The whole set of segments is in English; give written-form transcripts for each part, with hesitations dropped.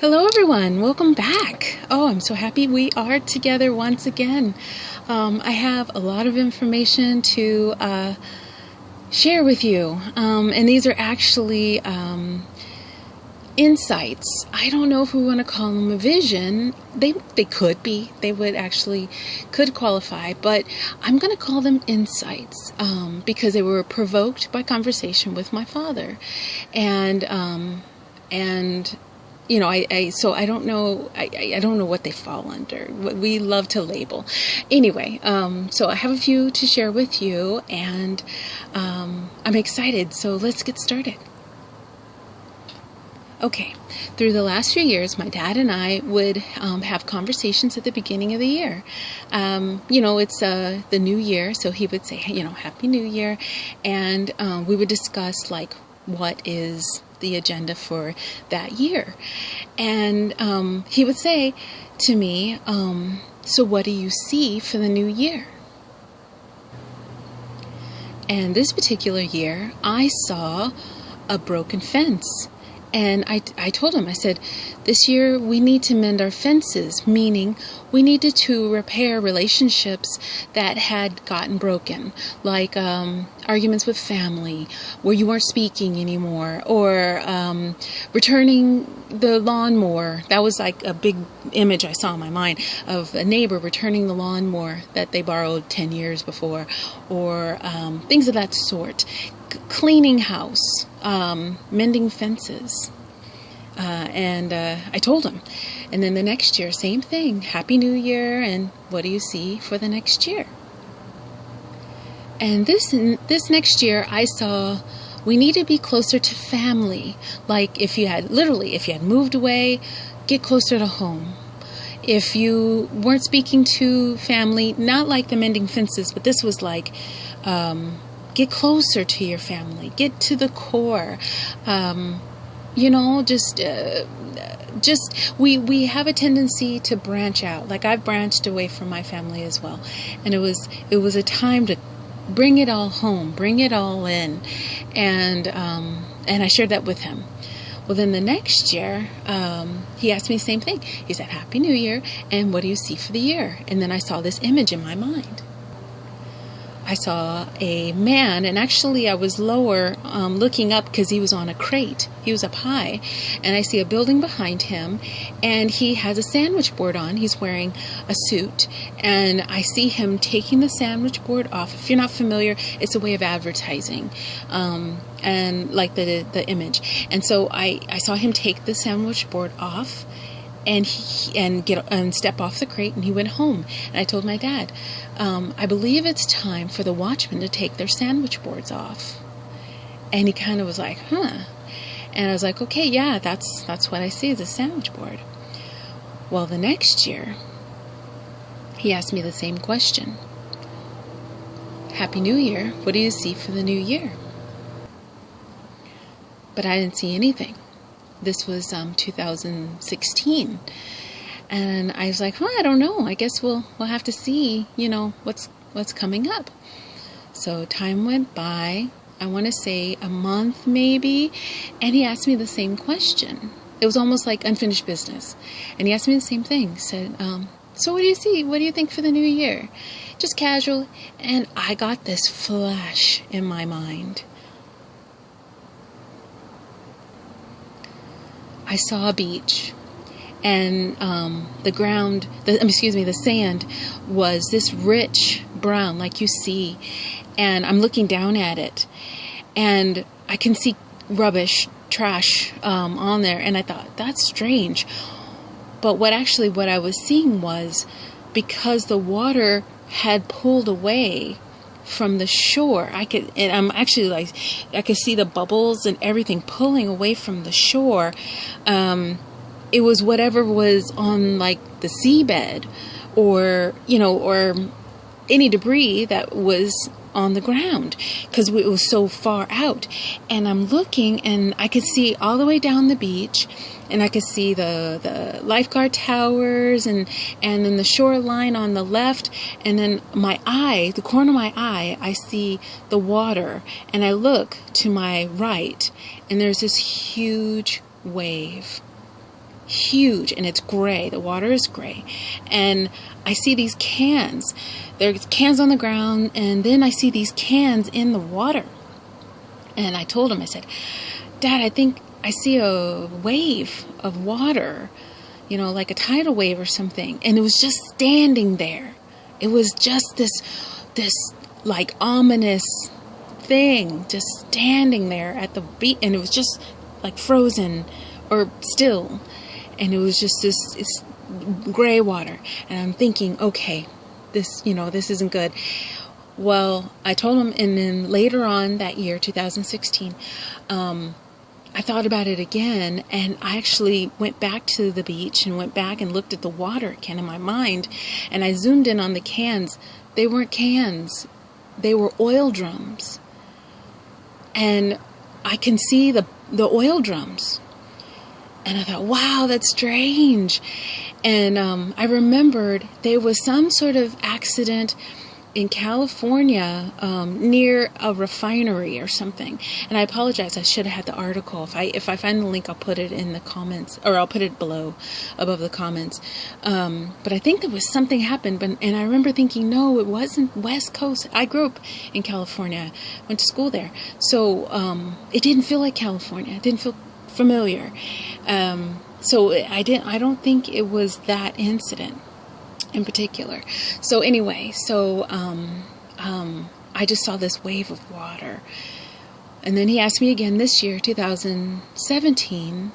Hello everyone, welcome back. Oh, I'm so happy we are together once again. I have a lot of information to share with you, and these are actually insights. I don't know if we want to call them a vision. They could be. They could qualify, but I'm going to call them insights because they were provoked by conversation with my father, and you know, I don't know. I don't know what they fall under. We love to label. Anyway, so I have a few to share with you, and I'm excited. So let's get started. Okay, through the last few years, my dad and I would have conversations at the beginning of the year. It's the new year, so he would say, Happy New Year, and we would discuss what is the agenda for that year. And he would say to me, so what do you see for the new year? And this particular year, I saw a broken fence. And I told him, I said, this year we need to mend our fences, meaning we needed to repair relationships that had gotten broken, like arguments with family where you weren't speaking anymore, or returning the lawnmower. That was like a big image I saw in my mind of a neighbor returning the lawnmower that they borrowed 10 years before, or things of that sort. Cleaning house, mending fences. And I told him. And then the next year, same thing. Happy New Year, and what do you see for the next year? And this next year, I saw we need to be closer to family. Like if you had moved away, get closer to home. If you weren't speaking to family, not like the mending fences, but this was like get closer to your family, get to the core. We have a tendency to branch out. Like I've branched away from my family as well, and it was a time to bring it all home, bring it all in, and I shared that with him. Well, then the next year, he asked me the same thing. He said, "Happy New Year, and what do you see for the year?" And then I saw this image in my mind. I saw a man, and actually I was lower looking up because he was on a crate. He was up high, and I see a building behind him, and he has a sandwich board on. He's wearing a suit, and I see him taking the sandwich board off. If you're not familiar, it's a way of advertising, and like the image. And so I saw him take the sandwich board off, and step off the crate, and he went home. And I told my dad, I believe it's time for the watchmen to take their sandwich boards off. And he kind of was like, huh. And I was like, okay, yeah, that's what I see as a sandwich board. Well, the next year, he asked me the same question. Happy New Year, what do you see for the new year? But I didn't see anything. This was 2016, and I was like, I don't know. I guess we'll have to see, what's coming up. So time went by. I want to say a month maybe, and he asked me the same question. It was almost like unfinished business, and he asked me the same thing. He said, "So what do you see? What do you think for the new year?" Just casual, and I got this flash in my mind. I saw a beach, and the sand was this rich brown, like you see, and I'm looking down at it, and I can see trash on there, and I thought, that's strange. But what I was seeing was, because the water had pulled away from the shore, I could see the bubbles and everything pulling away from the shore. It was whatever was on like the seabed, or any debris that was on the ground, because it was so far out. And I'm looking, and I could see all the way down the beach, and I could see the lifeguard towers, and then the shoreline on the left, and then the corner of my eye, I see the water, and I look to my right, and there's this huge wave. huge, and it's gray. The water is gray. And I see these cans. There's cans on the ground, and then I see these cans in the water. And I told him, I said, Dad, I think I see a wave of water, you know, like a tidal wave or something. And it was just standing there. It was just this like ominous thing just standing there at the beach, and it was just like frozen or still. And it was just this gray water. And I'm thinking, okay, this isn't good. Well, I told him, and then later on that year, 2016, I thought about it again, and I actually went back to the beach and went back and looked at the water again in my mind, and I zoomed in on the cans. They weren't cans. They were oil drums. And I can see the oil drums. And I thought, wow, that's strange. And I remembered there was some sort of accident in California near a refinery or something. And I apologize. I should have had the article. If I find the link, I'll put it in the comments, or I'll put it below, above the comments. But I think there was something happened. And I remember thinking, no, it wasn't West Coast. I grew up in California. Went to school there. So it didn't feel like California. It didn't feel familiar. So I don't think it was that incident in particular. So anyway, I just saw this wave of water. And then he asked me again this year, 2017,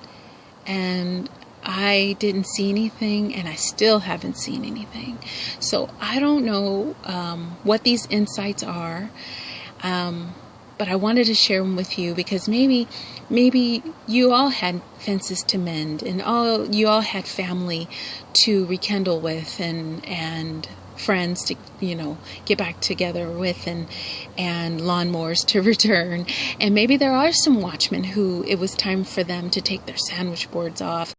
and I didn't see anything, and I still haven't seen anything. So I don't know what these insights are, but I wanted to share them with you because maybe you all had fences to mend, and you all had family to rekindle with, and friends to get back together with, and lawnmowers to return. And maybe there are some watchmen who it was time for them to take their sandwich boards off